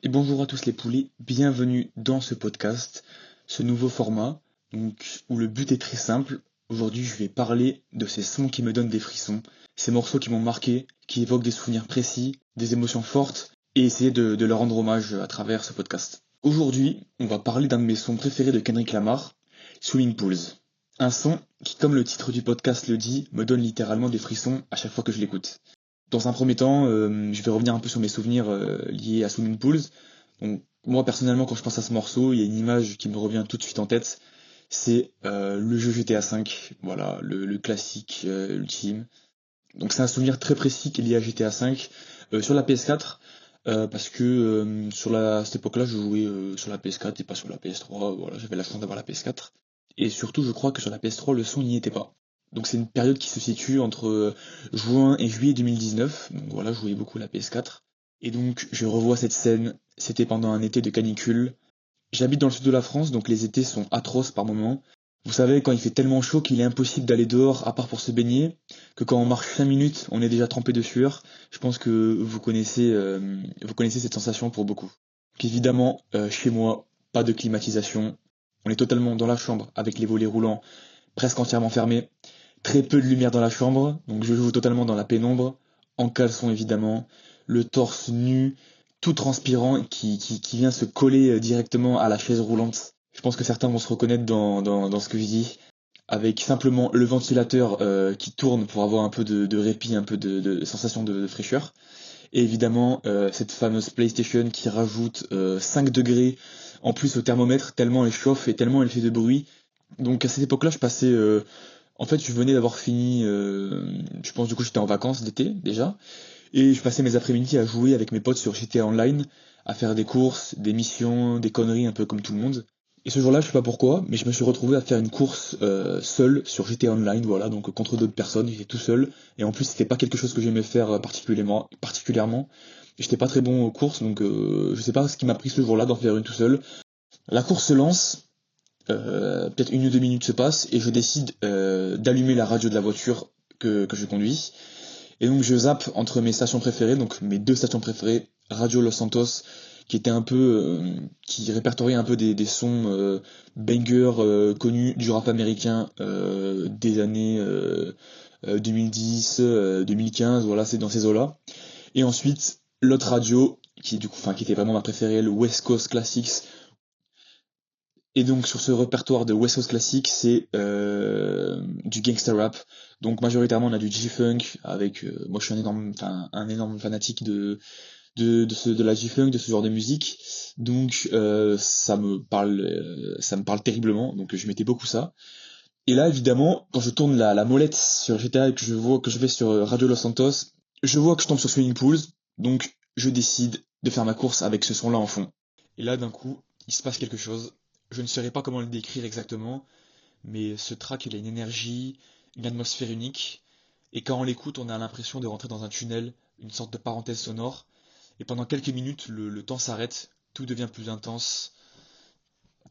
Et bonjour à tous les poulets, bienvenue dans ce podcast, ce nouveau format, où le but est très simple. Aujourd'hui, je vais parler de ces sons qui me donnent des frissons, ces morceaux qui m'ont marqué, qui évoquent des souvenirs précis, des émotions fortes, et essayer de leur rendre hommage à travers ce podcast. Aujourd'hui, on va parler d'un de mes sons préférés de Kendrick Lamar, Swimming Pools. Un son qui, comme le titre du podcast le dit, me donne littéralement des frissons à chaque fois que je l'écoute. Dans un premier temps, je vais revenir un peu sur mes souvenirs liés à Swimming Pools. Donc, moi, personnellement, quand je pense à ce morceau, il y a une image qui me revient tout de suite en tête. C'est le jeu GTA V, voilà, le classique ultime. Donc c'est un souvenir très précis qui est lié à GTA V sur la PS4, parce que cette époque-là, je jouais sur la PS4 et pas sur la PS3. Voilà, j'avais la chance d'avoir la PS4. Et surtout, je crois que sur la PS3, le son n'y était pas. Donc c'est une période qui se situe entre juin et juillet 2019. Donc voilà, je jouais beaucoup à la PS4. Et donc je revois cette scène, c'était pendant un été de canicule. J'habite dans le sud de la France, donc les étés sont atroces par moments. Vous savez, quand il fait tellement chaud qu'il est impossible d'aller dehors, à part pour se baigner, que quand on marche 5 minutes, on est déjà trempé de sueur. Je pense que vous connaissez cette sensation pour beaucoup. Donc évidemment, chez moi, pas de climatisation. On est totalement dans la chambre, avec les volets roulants presque entièrement fermés. Très peu de lumière dans la chambre, donc je joue totalement dans la pénombre, en caleçon évidemment, le torse nu, tout transpirant, qui vient se coller directement à la chaise roulante. Je pense que certains vont se reconnaître dans ce que je dis, avec simplement le ventilateur qui tourne pour avoir un peu de répit, un peu de sensation de fraîcheur. Et évidemment, cette fameuse PlayStation qui rajoute 5 degrés en plus au thermomètre, tellement elle chauffe et tellement elle fait de bruit. Donc à cette époque-là, en fait, je venais d'avoir fini, je pense du coup j'étais en vacances d'été déjà, et je passais mes après-midi à jouer avec mes potes sur GTA Online, à faire des courses, des missions, des conneries un peu comme tout le monde. Et ce jour-là, je sais pas pourquoi, mais je me suis retrouvé à faire une course seul sur GTA Online, voilà, donc contre d'autres personnes, j'étais tout seul, et en plus c'était pas quelque chose que j'aimais faire particulièrement. J'étais pas très bon aux courses, donc je sais pas ce qui m'a pris ce jour-là d'en faire une tout seul. La course se lance, peut-être 1 ou 2 minutes se passent et je décide d'allumer la radio de la voiture que je conduis. Et donc je zappe entre mes stations préférées, donc mes deux stations préférées, Radio Los Santos, qui était un peu, qui répertoriait un peu des sons bangers connus du rap américain des années 2010, 2015, voilà, c'est dans ces eaux-là. Et ensuite l'autre radio qui du coup, enfin qui était vraiment ma préférée, le West Coast Classics. Et donc sur ce répertoire de West Coast Classic, c'est du gangsta rap. Donc majoritairement on a du G-Funk avec moi je suis un énorme fanatique de la G-Funk, de ce genre de musique. Donc ça me parle terriblement. Donc je mettais beaucoup ça. Et là évidemment quand je tourne la molette sur GTA et que je vais sur Radio Los Santos, je vois que je tombe sur Swimming Pools. Donc je décide de faire ma course avec ce son là en fond. Et là d'un coup il se passe quelque chose. Je ne saurais pas comment le décrire exactement, mais ce track, il a une énergie, une atmosphère unique, et quand on l'écoute, on a l'impression de rentrer dans un tunnel, une sorte de parenthèse sonore, et pendant quelques minutes, le temps s'arrête, tout devient plus intense,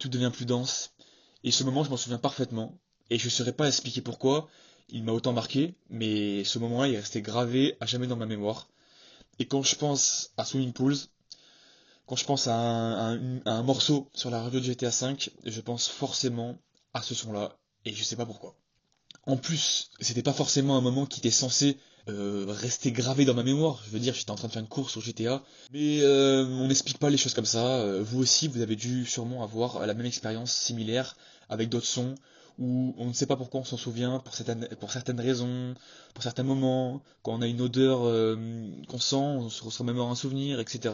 tout devient plus dense, et ce moment, je m'en souviens parfaitement, et je ne saurais pas expliquer pourquoi, il m'a autant marqué, mais ce moment-là, il est resté gravé à jamais dans ma mémoire. Et quand je pense à Swimming Pools, quand je pense à un morceau sur la radio de GTA V, je pense forcément à ce son-là, et je sais pas pourquoi. En plus, c'était pas forcément un moment qui était censé rester gravé dans ma mémoire. Je veux dire, j'étais en train de faire une course sur GTA, mais on n'explique pas les choses comme ça. Vous aussi, vous avez dû sûrement avoir la même expérience similaire avec d'autres sons où on ne sait pas pourquoi on s'en souvient pour certaines raisons, pour certains moments, quand on a une odeur qu'on sent, on se remémore un souvenir, etc.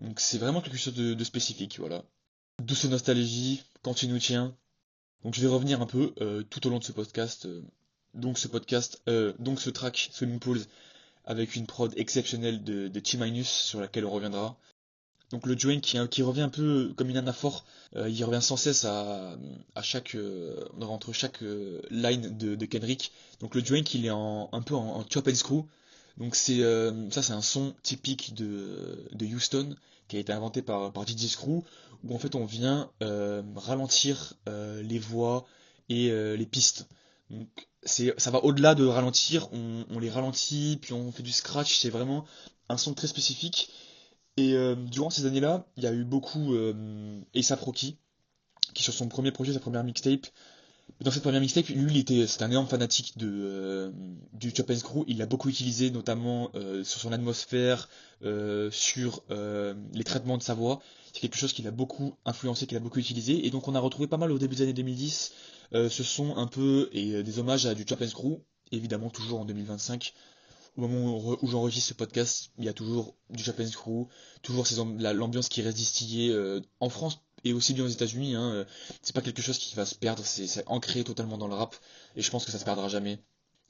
Donc c'est vraiment quelque chose de spécifique, voilà. Douce nostalgie, quand tu nous tiens. Donc je vais revenir un peu tout au long de ce podcast. Donc ce track Swimming Pools avec une prod exceptionnelle de T-Minus sur laquelle on reviendra. Donc le joint qui revient un peu comme une anaphore, il revient sans cesse à chaque entre chaque line de Kendrick. Donc le joint il est un peu en chop and screw. Donc c'est un son typique de Houston qui a été inventé par DJ Screw où en fait on vient ralentir les voix et les pistes. Donc ça va au-delà de ralentir, on les ralentit puis on fait du scratch. C'est vraiment un son très spécifique Et durant ces années-là, il y a eu beaucoup A$AP Rocky, qui sur son premier projet, sa première mixtape, dans cette première mixtape, lui, c'était un énorme fanatique du Chop and Screw. Il l'a beaucoup utilisé, notamment sur son atmosphère, sur les traitements de sa voix. C'est quelque chose qu'il a beaucoup influencé, qu'il a beaucoup utilisé. Et donc, on a retrouvé pas mal au début des années 2010 ce son un peu et des hommages à du Chop and Screw. Évidemment, toujours en 2025. Au moment où j'enregistre ce podcast, il y a toujours du Chop and Screw, toujours l'ambiance qui reste distillée en France et aussi bien aux États-Unis. Hein, c'est pas quelque chose qui va se perdre, c'est ancré totalement dans le rap et je pense que ça se perdra jamais.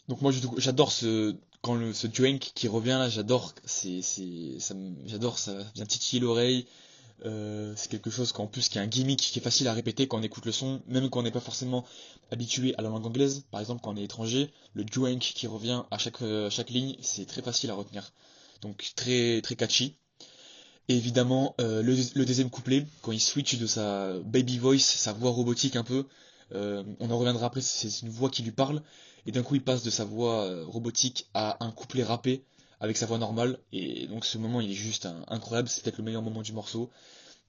Donc moi j'adore ce Drake qui revient là, j'adore, ça vient titiller l'oreille. C'est quelque chose qu'en plus qui est un gimmick qui est facile à répéter quand on écoute le son, même quand on n'est pas forcément habitué à la langue anglaise. Par exemple, quand on est étranger, le dwank qui revient à chaque ligne, c'est très facile à retenir. Donc très très catchy. Et évidemment, le deuxième couplet, quand il switch de sa baby voice, sa voix robotique un peu, on en reviendra après, c'est une voix qui lui parle, et d'un coup il passe de sa voix robotique à un couplet rappé avec sa voix normale, et donc ce moment il est juste incroyable, c'est peut-être le meilleur moment du morceau.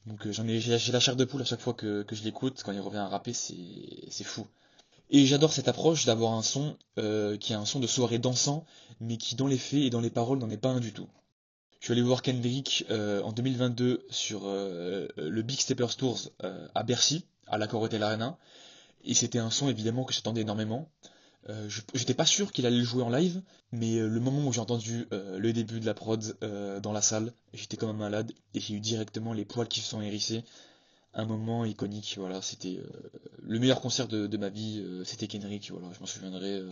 Donc j'ai la chair de poule à chaque fois que je l'écoute, quand il revient à rapper, c'est fou. Et j'adore cette approche d'avoir un son qui est un son de soirée dansant, mais qui dans les faits et dans les paroles n'en est pas un du tout. Je suis allé voir Kendrick en 2022 sur le Big Steppers Tours à Bercy, à l'Accor Hotel Arena, et c'était un son évidemment que j'attendais énormément. J'étais pas sûr qu'il allait le jouer en live, mais le moment où j'ai entendu le début de la prod dans la salle, j'étais comme un malade et j'ai eu directement les poils qui se sont hérissés. Un moment iconique, voilà, c'était le meilleur concert de ma vie, c'était Kendrick, voilà, je m'en souviendrai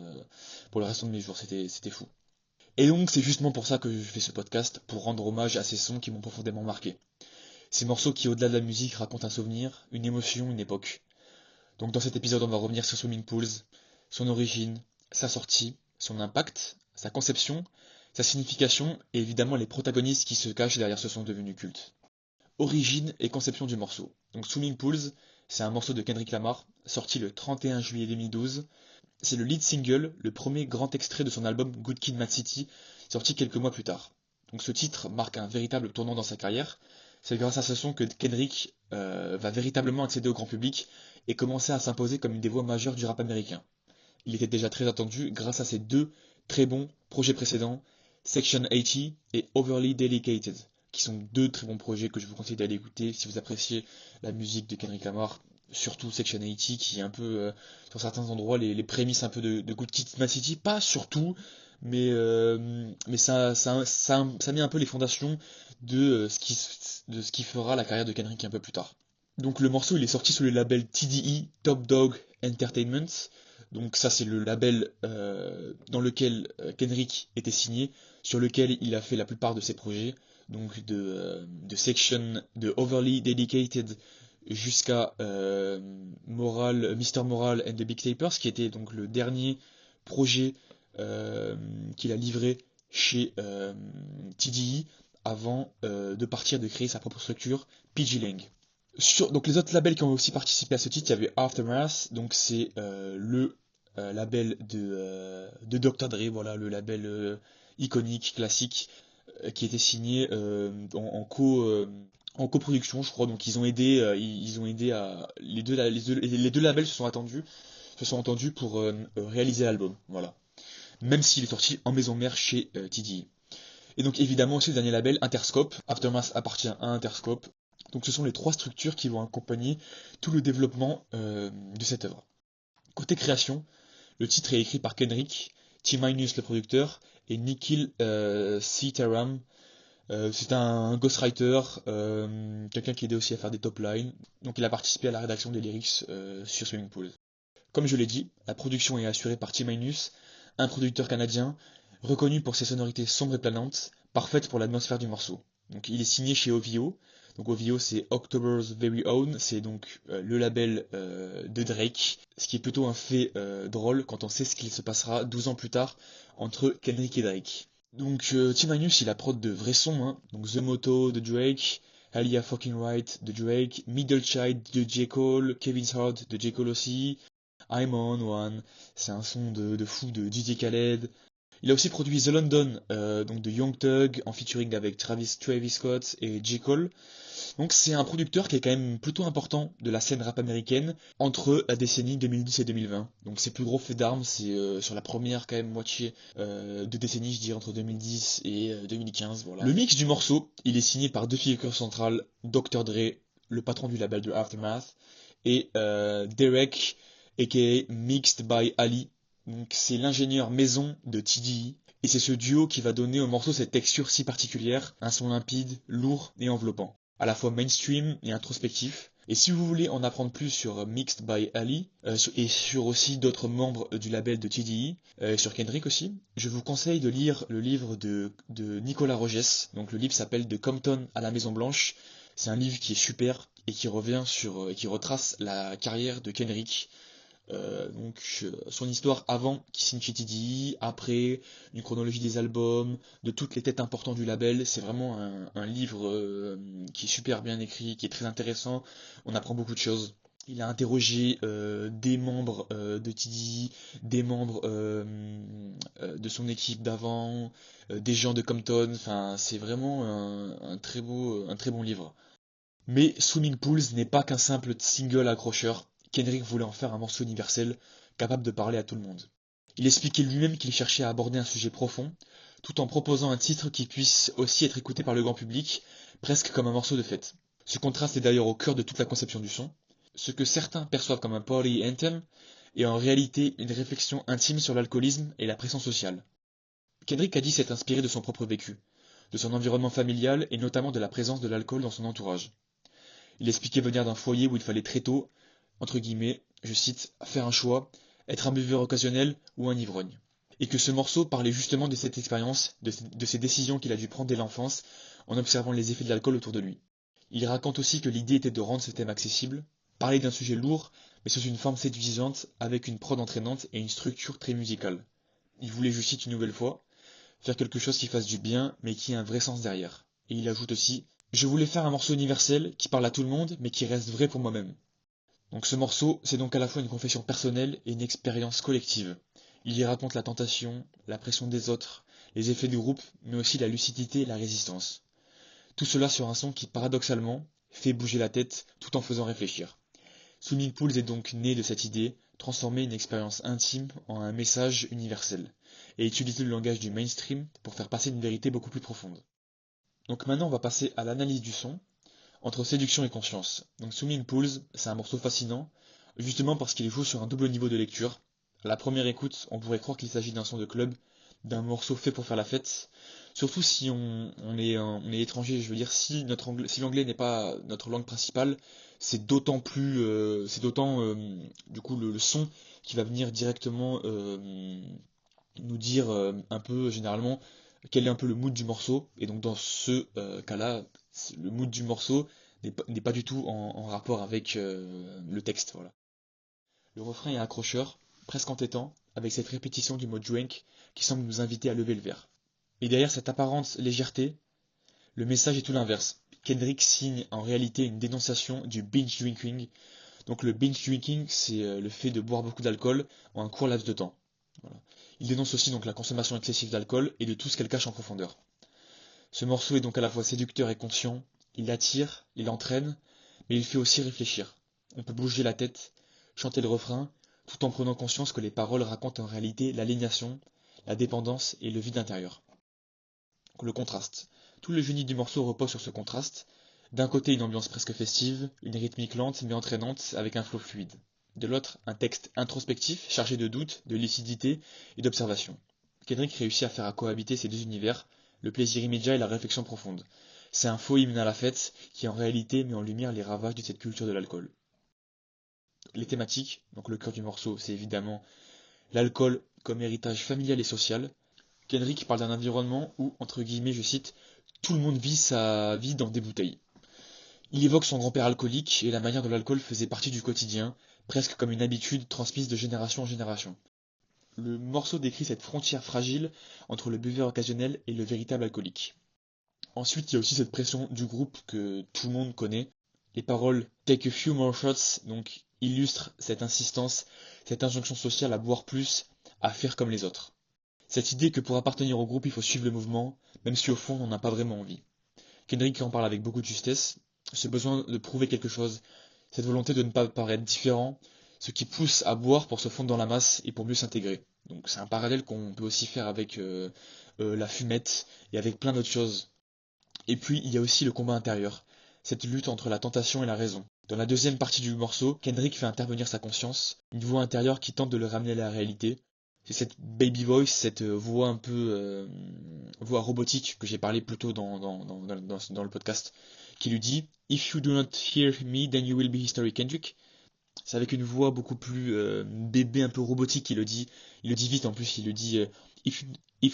pour le restant de mes jours, c'était fou. Et donc c'est justement pour ça que je fais ce podcast, pour rendre hommage à ces sons qui m'ont profondément marqué. Ces morceaux qui, au-delà de la musique, racontent un souvenir, une émotion, une époque. Donc dans cet épisode, on va revenir sur Swimming Pools, son origine, sa sortie, son impact, sa conception, sa signification et évidemment les protagonistes qui se cachent derrière ce son devenu culte. Origine et conception du morceau. Donc Swimming Pools, c'est un morceau de Kendrick Lamar, sorti le 31 juillet 2012. C'est le lead single, le premier grand extrait de son album Good Kid, Mad City, sorti quelques mois plus tard. Donc ce titre marque un véritable tournant dans sa carrière. C'est grâce à ce son que Kendrick va véritablement accéder au grand public et commencer à s'imposer comme une des voix majeures du rap américain. Il était déjà très attendu grâce à ses deux très bons projets précédents, Section 80 et Overly Dedicated, qui sont deux très bons projets que je vous conseille d'aller écouter si vous appréciez la musique de Kendrick Lamar, surtout Section 80 qui est un peu, sur certains endroits, les prémices un peu de Good Kid, Mad City, pas surtout, mais ça met un peu les fondations de ce qui fera la carrière de Kendrick un peu plus tard. Donc le morceau il est sorti sous le label TDE, Top Dog Entertainment. Donc ça c'est le label dans lequel Kendrick était signé, sur lequel il a fait la plupart de ses projets. Donc de Section, de Overly Dedicated jusqu'à Mr. Moral and the Big Tapers, qui était donc le dernier projet qu'il a livré chez TDE avant de partir de créer sa propre structure, PG Lang. Donc les autres labels qui ont aussi participé à ce titre, il y avait Aftermath, donc c'est le label de Dr. Dre, voilà, le label iconique, classique, qui était signé en coproduction, je crois. Donc ils ont aidé, ils ont aidé à les deux labels se sont entendus pour réaliser l'album, voilà. Même s'il est sorti en maison mère chez TDE. Et donc évidemment aussi le dernier label, Interscope. Aftermath appartient à Interscope. Donc ce sont les trois structures qui vont accompagner tout le développement de cette œuvre. Côté création, le titre est écrit par Kendrick, T-Minus le producteur, et Nikhil Sitaram. C'est un ghostwriter, quelqu'un qui aidait aussi à faire des top lines. Donc il a participé à la rédaction des lyrics sur Swimming Pool. Comme je l'ai dit, la production est assurée par T-Minus, un producteur canadien, reconnu pour ses sonorités sombres et planantes, parfaites pour l'atmosphère du morceau. Donc il est signé chez OVO. Donc OVO c'est October's Very Own, c'est donc le label de Drake, ce qui est plutôt un fait drôle quand on sait ce qu'il se passera 12 ans plus tard entre Kendrick et Drake. Donc T-Minus il a prod de vrais sons, hein. Donc The Moto de Drake, Alia Fucking Right de Drake, Middle Child de J. Cole, Kevin's Heart de J. Cole aussi, I'm on One, c'est un son de fou de DJ Khaled. Il a aussi produit The London, donc de Young Thug, en featuring avec Travis Scott et J. Cole. Donc c'est un producteur qui est quand même plutôt important de la scène rap américaine entre la décennie 2010 et 2020. Donc ses plus gros faits d'armes, c'est sur la première quand même moitié de décennie, je dirais entre 2010 et 2015. Voilà. Le mix du morceau, il est signé par deux figures centrales, Dr. Dre, le patron du label de Aftermath, et Derek, aka Mixed by Ali. Donc c'est l'ingénieur maison de TDE. Et c'est ce duo qui va donner au morceau cette texture si particulière, un son limpide, lourd et enveloppant, à la fois mainstream et introspectif. Et si vous voulez en apprendre plus sur Mixed by Ali et sur aussi d'autres membres du label de TDE, sur Kendrick aussi, je vous conseille de lire le livre de Nicolas Rogès. Donc le livre s'appelle De Compton à la Maison Blanche. C'est un livre qui est super et qui revient sur et qui retrace la carrière de Kendrick. Son histoire avant qu'il signe chez TDE, après, une chronologie des albums, de toutes les têtes importantes du label. C'est vraiment un livre qui est super bien écrit, qui est très intéressant. On apprend beaucoup de choses. Il a interrogé des membres de TDE, des membres de son équipe d'avant, des gens de Compton. Enfin, c'est vraiment un très bon livre. Mais Swimming Pools n'est pas qu'un simple single accrocheur. Kendrick voulait en faire un morceau universel, capable de parler à tout le monde. Il expliquait lui-même qu'il cherchait à aborder un sujet profond, tout en proposant un titre qui puisse aussi être écouté par le grand public, presque comme un morceau de fête. Ce contraste est d'ailleurs au cœur de toute la conception du son. Ce que certains perçoivent comme un party anthem est en réalité une réflexion intime sur l'alcoolisme et la pression sociale. Kendrick a dit s'être inspiré de son propre vécu, de son environnement familial et notamment de la présence de l'alcool dans son entourage. Il expliquait venir d'un foyer où il fallait très tôt, entre guillemets, je cite, faire un choix, être un buveur occasionnel ou un ivrogne. Et que ce morceau parlait justement de cette expérience, de ces décisions qu'il a dû prendre dès l'enfance, en observant les effets de l'alcool autour de lui. Il raconte aussi que l'idée était de rendre ce thème accessible, parler d'un sujet lourd, mais sous une forme séduisante, avec une prod entraînante et une structure très musicale. Il voulait, je cite une nouvelle fois, faire quelque chose qui fasse du bien, mais qui ait un vrai sens derrière. Et il ajoute aussi, je voulais faire un morceau universel qui parle à tout le monde, mais qui reste vrai pour moi-même. Donc ce morceau, c'est donc à la fois une confession personnelle et une expérience collective. Il y raconte la tentation, la pression des autres, les effets du groupe, mais aussi la lucidité et la résistance. Tout cela sur un son qui, paradoxalement, fait bouger la tête tout en faisant réfléchir. Swimming Pools est donc né de cette idée, transformer une expérience intime en un message universel, et utiliser le langage du mainstream pour faire passer une vérité beaucoup plus profonde. Donc maintenant on va passer à l'analyse du son, entre séduction et conscience. Donc Swimming Pools, c'est un morceau fascinant, justement parce qu'il joue sur un double niveau de lecture. À la première écoute, on pourrait croire qu'il s'agit d'un son de club, d'un morceau fait pour faire la fête, surtout si on est étranger, je veux dire, si l'anglais n'est pas notre langue principale, c'est d'autant du coup le son qui va venir directement nous dire un peu généralement quel est un peu le mood du morceau. Et donc dans ce cas-là, le mood du morceau n'est pas du tout en rapport avec le texte. Voilà. Le refrain est accrocheur, presque entêtant, avec cette répétition du mot drink qui semble nous inviter à lever le verre. Et derrière cette apparente légèreté, le message est tout l'inverse. Kendrick signe en réalité une dénonciation du binge drinking. Donc le binge drinking, c'est le fait de boire beaucoup d'alcool en un court laps de temps. Voilà. Il dénonce aussi donc la consommation excessive d'alcool et de tout ce qu'elle cache en profondeur. Ce morceau est donc à la fois séducteur et conscient, il attire, il entraîne, mais il fait aussi réfléchir. On peut bouger la tête, chanter le refrain, tout en prenant conscience que les paroles racontent en réalité l'aliénation, la dépendance et le vide intérieur. Donc, le contraste. Tout le génie du morceau repose sur ce contraste. D'un côté, une ambiance presque festive, une rythmique lente mais entraînante avec un flow fluide. De l'autre, un texte introspectif, chargé de doute, de lucidité et d'observation. Kendrick réussit à faire cohabiter ces deux univers, le plaisir immédiat et la réflexion profonde. C'est un faux hymne à la fête qui en réalité met en lumière les ravages de cette culture de l'alcool. Les thématiques, donc le cœur du morceau, c'est évidemment l'alcool comme héritage familial et social. Kendrick parle d'un environnement où, entre guillemets, je cite, tout le monde vit sa vie dans des bouteilles. Il évoque son grand-père alcoolique et la manière dont l'alcool faisait partie du quotidien, presque comme une habitude transmise de génération en génération. Le morceau décrit cette frontière fragile entre le buveur occasionnel et le véritable alcoolique. Ensuite, il y a aussi cette pression du groupe que tout le monde connaît. Les paroles Take a few more shots donc illustrent cette insistance, cette injonction sociale à boire plus, à faire comme les autres. Cette idée que pour appartenir au groupe, il faut suivre le mouvement, même si au fond, on n'en a pas vraiment envie. Kendrick en parle avec beaucoup de justesse, ce besoin de prouver quelque chose, cette volonté de ne pas paraître différent, ce qui pousse à boire pour se fondre dans la masse et pour mieux s'intégrer. Donc c'est un parallèle qu'on peut aussi faire avec la fumette et avec plein d'autres choses. Et puis il y a aussi le combat intérieur, cette lutte entre la tentation et la raison. Dans la deuxième partie du morceau, Kendrick fait intervenir sa conscience, une voix intérieure qui tente de le ramener à la réalité. C'est cette baby voice, cette voix un peu voix robotique que j'ai parlé plus tôt dans le podcast, qui lui dit If you do not hear me, then you will be history, Kendrick. C'est avec une voix beaucoup plus bébé, un peu robotique qu'il le dit. Il le dit vite en plus, il le dit if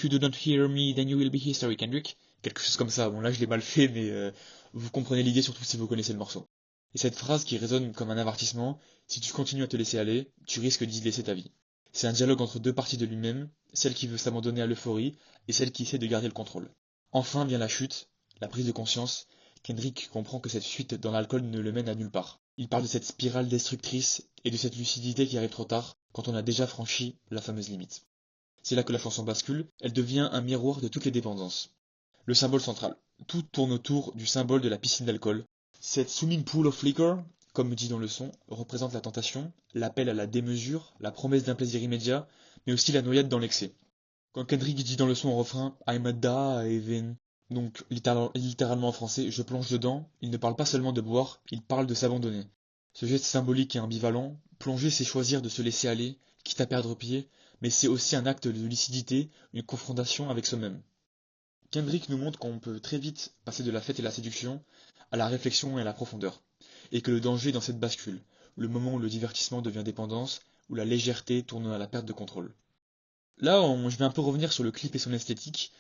you do not hear me, then you will be history, Kendrick. Quelque chose comme ça. Bon là je l'ai mal fait, mais vous comprenez l'idée surtout si vous connaissez le morceau. Et cette phrase qui résonne comme un avertissement, si tu continues à te laisser aller, tu risques d'y laisser ta vie. C'est un dialogue entre deux parties de lui-même, celle qui veut s'abandonner à l'euphorie et celle qui essaie de garder le contrôle. Enfin vient la chute, la prise de conscience. Kendrick comprend que cette fuite dans l'alcool ne le mène à nulle part. Il parle de cette spirale destructrice et de cette lucidité qui arrive trop tard, quand on a déjà franchi la fameuse limite. C'est là que la chanson bascule, elle devient un miroir de toutes les dépendances. Le symbole central. Tout tourne autour du symbole de la piscine d'alcool. Cette swimming pool of liquor, comme dit dans le son, représente la tentation, l'appel à la démesure, la promesse d'un plaisir immédiat, mais aussi la noyade dans l'excès. Quand Kendrick dit dans le son en refrain I'm a diving, donc littéralement en français, je plonge dedans, il ne parle pas seulement de boire, il parle de s'abandonner. Ce geste symbolique et ambivalent, plonger c'est choisir de se laisser aller, quitte à perdre pied, mais c'est aussi un acte de lucidité, une confrontation avec soi-même. Kendrick nous montre qu'on peut très vite passer de la fête et la séduction à la réflexion et à la profondeur, et que le danger est dans cette bascule, le moment où le divertissement devient dépendance, où la légèreté tourne à la perte de contrôle. Là, je vais un peu revenir sur le clip et son esthétique.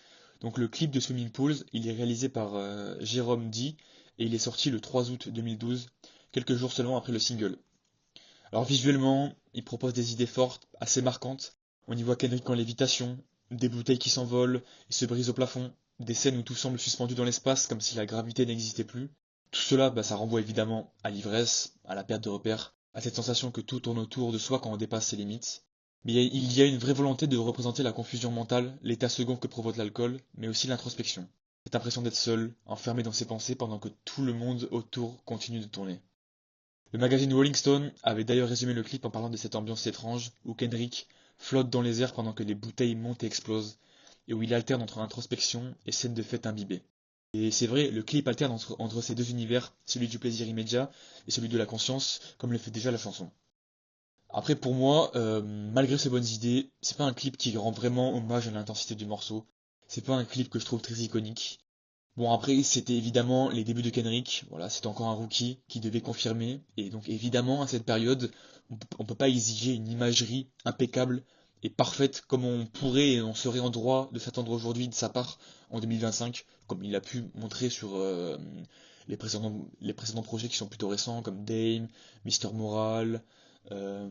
Donc le clip de Swimming Pools, il est réalisé par Jérôme D et il est sorti le 3 août 2012, quelques jours seulement après le single. Alors visuellement, il propose des idées fortes, assez marquantes. On y voit Kendrick en lévitation, des bouteilles qui s'envolent et se brisent au plafond, des scènes où tout semble suspendu dans l'espace comme si la gravité n'existait plus. Tout cela, ça renvoie évidemment à l'ivresse, à la perte de repères, à cette sensation que tout tourne autour de soi quand on dépasse ses limites. Mais il y a une vraie volonté de représenter la confusion mentale, l'état second que provoque l'alcool, mais aussi l'introspection. Cette impression d'être seul, enfermé dans ses pensées pendant que tout le monde autour continue de tourner. Le magazine Rolling Stone avait d'ailleurs résumé le clip en parlant de cette ambiance étrange, où Kendrick flotte dans les airs pendant que les bouteilles montent et explosent, et où il alterne entre introspection et scène de fête imbibée. Et c'est vrai, le clip alterne entre ces deux univers, celui du plaisir immédiat et celui de la conscience, comme le fait déjà la chanson. Après, pour moi, malgré ces bonnes idées, c'est pas un clip qui rend vraiment hommage à l'intensité du morceau. C'est pas un clip que je trouve très iconique. Bon, après, c'était évidemment les débuts de Kendrick. Voilà, c'était encore un rookie qui devait confirmer. Et donc, évidemment, à cette période, on peut pas exiger une imagerie impeccable et parfaite comme on pourrait et on serait en droit de s'attendre aujourd'hui de sa part en 2025, comme il a pu montrer sur les précédents projets qui sont plutôt récents, comme Dame, Mister Moral, euh,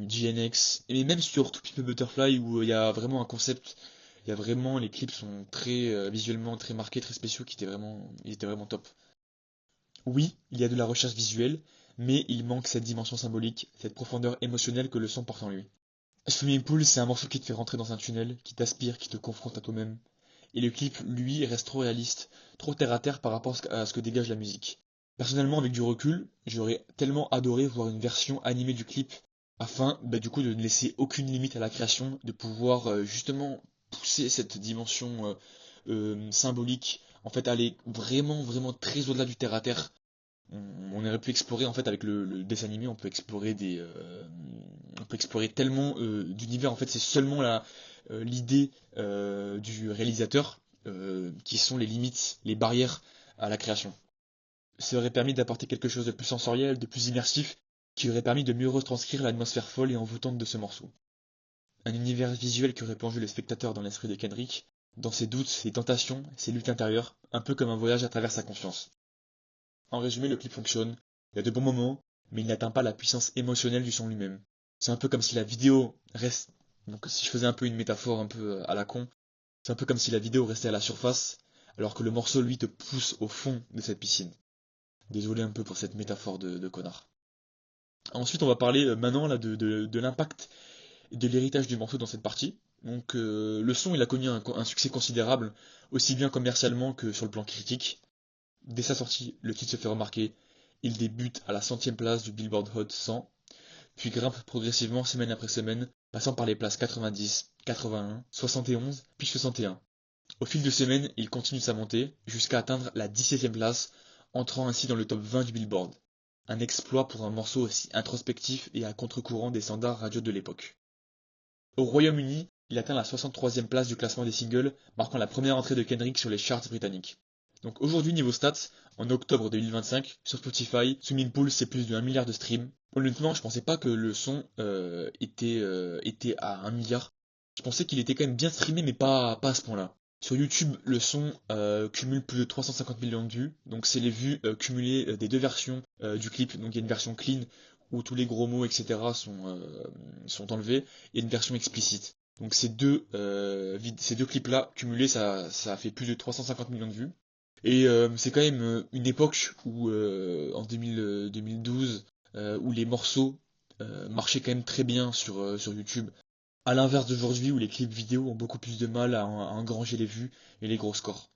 GNX, et même sur To Pimp a Butterfly où il y a vraiment un concept, il y a vraiment, les clips sont très visuellement très marqués, très spéciaux, ils étaient vraiment top. Oui, il y a de la recherche visuelle, mais il manque cette dimension symbolique, cette profondeur émotionnelle que le son porte en lui. Swimming Pool, c'est un morceau qui te fait rentrer dans un tunnel, qui t'aspire, qui te confronte à toi-même. Et le clip, lui, reste trop réaliste, trop terre à terre par rapport à ce que dégage la musique. Personnellement, avec du recul, j'aurais tellement adoré voir une version animée du clip, afin du coup de ne laisser aucune limite à la création, de pouvoir justement pousser cette dimension symbolique, en fait aller vraiment vraiment très au-delà du terre à terre. On aurait pu explorer en fait avec le dessin animé, on peut explorer tellement d'univers. En fait, c'est seulement l'idée du réalisateur qui sont les limites, les barrières à la création. Ça aurait permis d'apporter quelque chose de plus sensoriel, de plus immersif, qui aurait permis de mieux retranscrire l'atmosphère folle et envoûtante de ce morceau. Un univers visuel qui aurait plongé le spectateur dans l'esprit de Kendrick, dans ses doutes, ses tentations, ses luttes intérieures, un peu comme un voyage à travers sa conscience. En résumé, le clip fonctionne, il y a de bons moments, mais il n'atteint pas la puissance émotionnelle du son lui-même. C'est un peu comme si la vidéo reste... Donc si je faisais un peu une métaphore un peu à la con, c'est un peu comme si la vidéo restait à la surface, alors que le morceau, lui, te pousse au fond de cette piscine. Désolé un peu pour cette métaphore de connard. Ensuite, on va parler maintenant là, de l'impact et de l'héritage du morceau dans cette partie. Donc le son il a connu un succès considérable, aussi bien commercialement que sur le plan critique. Dès sa sortie, le titre se fait remarquer, il débute à la 100e place du Billboard Hot 100, puis grimpe progressivement semaine après semaine, passant par les places 90, 81, 71, puis 61. Au fil de semaines, il continue sa montée, jusqu'à atteindre la 17e place, entrant ainsi dans le top 20 du Billboard. Un exploit pour un morceau aussi introspectif et à contre-courant des standards radio de l'époque. Au Royaume-Uni, il atteint la 63e place du classement des singles, marquant la première entrée de Kendrick sur les charts britanniques. Donc aujourd'hui, niveau stats, en octobre 2025, sur Spotify, Swimming Pool c'est plus de 1 milliard de streams. Honnêtement, je pensais pas que le son était à 1 milliard. Je pensais qu'il était quand même bien streamé, mais pas à ce point-là. Sur YouTube, le son cumule plus de 350 millions de vues. Donc c'est les vues cumulées des deux versions du clip. Donc il y a une version clean où tous les gros mots, etc. sont enlevés, et une version explicite. Donc ces deux clips-là cumulés, ça a fait plus de 350 millions de vues. Et c'est quand même une époque où, en 2012, où les morceaux marchaient quand même très bien sur YouTube. À l'inverse d'aujourd'hui où les clips vidéo ont beaucoup plus de mal à engranger les vues et les gros scores.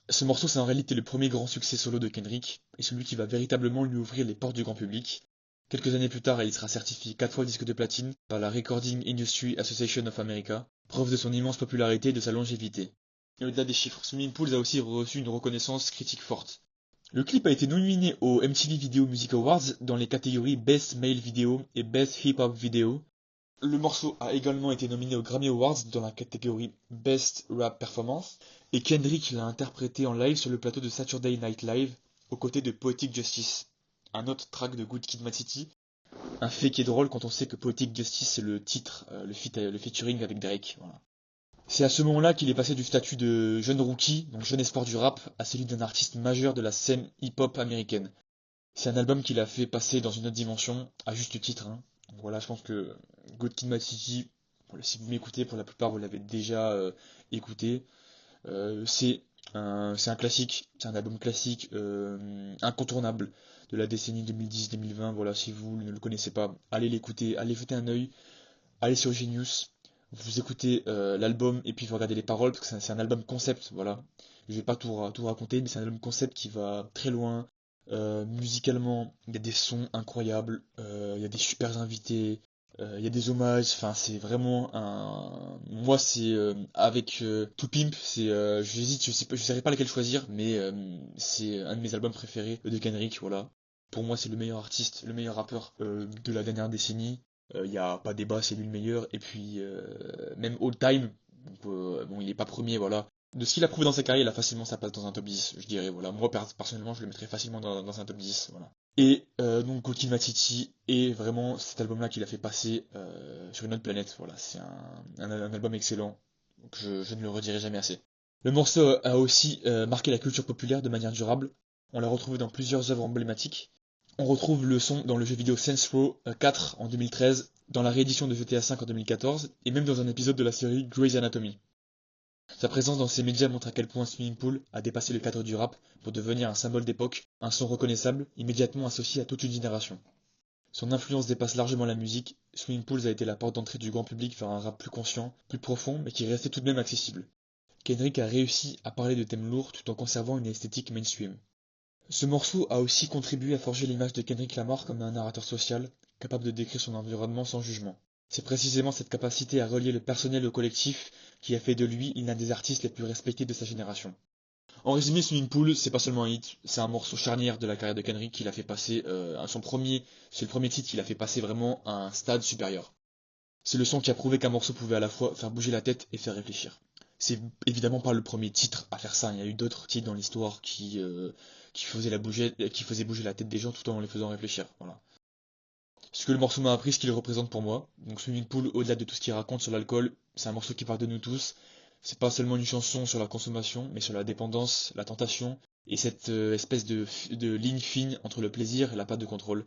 Ce morceau c'est en réalité le premier grand succès solo de Kendrick, et celui qui va véritablement lui ouvrir les portes du grand public. Quelques années plus tard, il sera certifié 4 fois disque de platine par la Recording Industry Association of America, preuve de son immense popularité et de sa longévité. Et au-delà des chiffres, Swimming Pools a aussi reçu une reconnaissance critique forte. Le clip a été nominé aux MTV Video Music Awards dans les catégories Best Male Video et Best Hip Hop Video. Le morceau a également été nominé aux Grammy Awards dans la catégorie Best Rap Performance, et Kendrick l'a interprété en live sur le plateau de Saturday Night Live, aux côtés de Poetic Justice, un autre track de Good Kid, Mad City. Un fait qui est drôle quand on sait que Poetic Justice c'est le titre, le featuring avec Drake. Voilà. C'est à ce moment-là qu'il est passé du statut de jeune rookie, donc jeune espoir du rap, à celui d'un artiste majeur de la scène hip-hop américaine. C'est un album qu'il a fait passer dans une autre dimension, à juste titre. Hein. Donc voilà, je pense que Good Kid, Mad City, si vous m'écoutez, pour la plupart vous l'avez déjà écouté. C'est un classique, c'est un album classique, incontournable de la décennie 2010-2020. Voilà, si vous ne le connaissez pas, allez l'écouter, allez jeter un œil, allez sur Genius, vous écoutez l'album et puis vous regardez les paroles, parce que c'est un album concept, voilà. Je vais pas tout raconter, mais c'est un album concept qui va très loin. Musicalement, il y a des sons incroyables, il y a des super invités, il y a des hommages, enfin c'est vraiment un... Moi c'est avec To Pimp, j'hésite, je saurais pas lequel choisir, mais c'est un de mes albums préférés de Kendrick, voilà. Pour moi c'est le meilleur artiste, le meilleur rappeur de la dernière décennie. Il n'y a pas débat, c'est lui le meilleur. Et puis même all time, donc, bon il est pas premier, voilà. De ce qu'il a prouvé dans sa carrière, il a facilement sa place dans un top 10, je dirais, voilà. Moi, personnellement, je le mettrais facilement dans un top 10, voilà. Et donc, Goki Matiti est vraiment cet album-là qu'il a fait passer sur une autre planète, voilà. C'est un album excellent, donc je ne le redirai jamais assez. Le morceau a aussi marqué la culture populaire de manière durable. On l'a retrouvé dans plusieurs œuvres emblématiques. On retrouve le son dans le jeu vidéo Saints Row 4 en 2013, dans la réédition de GTA V en 2014, et même dans un épisode de la série Grey's Anatomy. Sa présence dans ces médias montre à quel point Swimming Pool a dépassé le cadre du rap pour devenir un symbole d'époque, un son reconnaissable, immédiatement associé à toute une génération. Son influence dépasse largement la musique, Swimming Pools a été la porte d'entrée du grand public vers un rap plus conscient, plus profond, mais qui restait tout de même accessible. Kendrick a réussi à parler de thèmes lourds tout en conservant une esthétique mainstream. Ce morceau a aussi contribué à forger l'image de Kendrick Lamar comme un narrateur social, capable de décrire son environnement sans jugement. C'est précisément cette capacité à relier le personnel au collectif qui a fait de lui l'un des artistes les plus respectés de sa génération. En résumé, Swimming Pool, c'est pas seulement un hit, c'est un morceau charnière de la carrière de Kendrick qu'il a fait passer c'est le premier titre qu'il a fait passer vraiment à un stade supérieur. C'est le son qui a prouvé qu'un morceau pouvait à la fois faire bouger la tête et faire réfléchir. C'est évidemment pas le premier titre à faire ça, il y a eu d'autres titres dans l'histoire qui faisaient bouger la tête des gens tout en les faisant réfléchir, voilà. Ce que le morceau m'a appris, ce qu'il représente pour moi. Donc Swimming Pool, au-delà de tout ce qu'il raconte sur l'alcool, c'est un morceau qui parle de nous tous. C'est pas seulement une chanson sur la consommation, mais sur la dépendance, la tentation, et cette espèce de ligne fine entre le plaisir et la perte de contrôle.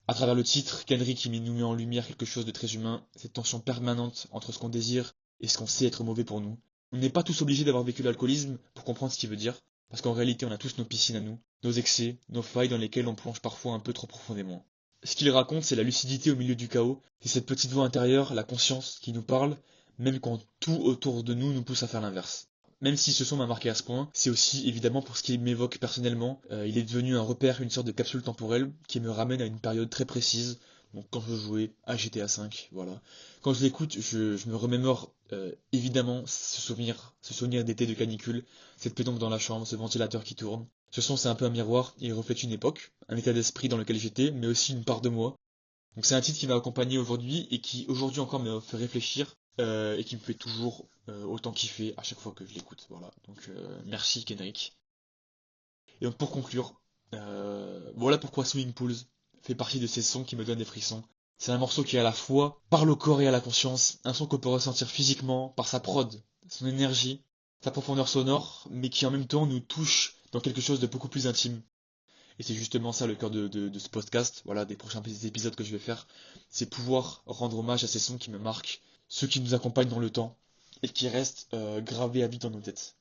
À travers le titre, Kendrick nous met en lumière quelque chose de très humain, cette tension permanente entre ce qu'on désire et ce qu'on sait être mauvais pour nous. On n'est pas tous obligés d'avoir vécu l'alcoolisme pour comprendre ce qu'il veut dire, parce qu'en réalité on a tous nos piscines à nous, nos excès, nos failles dans lesquelles on plonge parfois un peu trop profondément. Ce qu'il raconte, c'est la lucidité au milieu du chaos, c'est cette petite voix intérieure, la conscience, qui nous parle, même quand tout autour de nous nous pousse à faire l'inverse. Même si ce son m'a marqué à ce point, c'est aussi évidemment pour ce qu'il m'évoque personnellement. Il est devenu un repère, une sorte de capsule temporelle qui me ramène à une période très précise. Donc quand je jouais à GTA V, voilà. Quand je l'écoute, je me remémore évidemment ce souvenir d'été de canicule, cette pénombre dans la chambre, ce ventilateur qui tourne. Ce son c'est un peu un miroir, il reflète une époque, un état d'esprit dans lequel j'étais, mais aussi une part de moi. Donc c'est un titre qui m'a accompagné aujourd'hui et qui aujourd'hui encore me fait réfléchir et qui me fait toujours autant kiffer à chaque fois que je l'écoute. Voilà. Donc merci Kendrick. Et donc pour conclure, voilà pourquoi Swimming Pools fait partie de ces sons qui me donnent des frissons. C'est un morceau qui à la fois parle au corps et à la conscience, un son qu'on peut ressentir physiquement par sa prod, son énergie, sa profondeur sonore, mais qui en même temps nous touche dans quelque chose de beaucoup plus intime. Et c'est justement ça le cœur de ce podcast, voilà, des prochains épisodes que je vais faire, c'est pouvoir rendre hommage à ces sons qui me marquent, ceux qui nous accompagnent dans le temps, et qui restent gravés à vie dans nos têtes.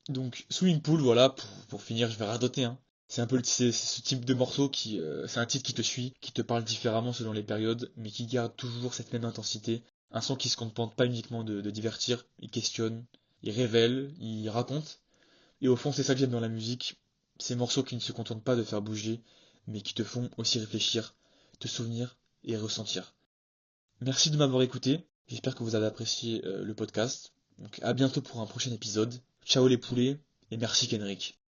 Donc Swimming Pool, voilà, pour finir, je vais radoter, hein. C'est ce type de morceau c'est un titre qui te suit, qui te parle différemment selon les périodes, mais qui garde toujours cette même intensité. Un son qui se contente pas uniquement de divertir, il questionne, il révèle, il raconte. Et au fond, c'est ça que j'aime dans la musique, ces morceaux qui ne se contentent pas de faire bouger, mais qui te font aussi réfléchir, te souvenir et ressentir. Merci de m'avoir écouté, j'espère que vous avez apprécié le podcast. Donc à bientôt pour un prochain épisode. Ciao les poulets, et merci Kenrick.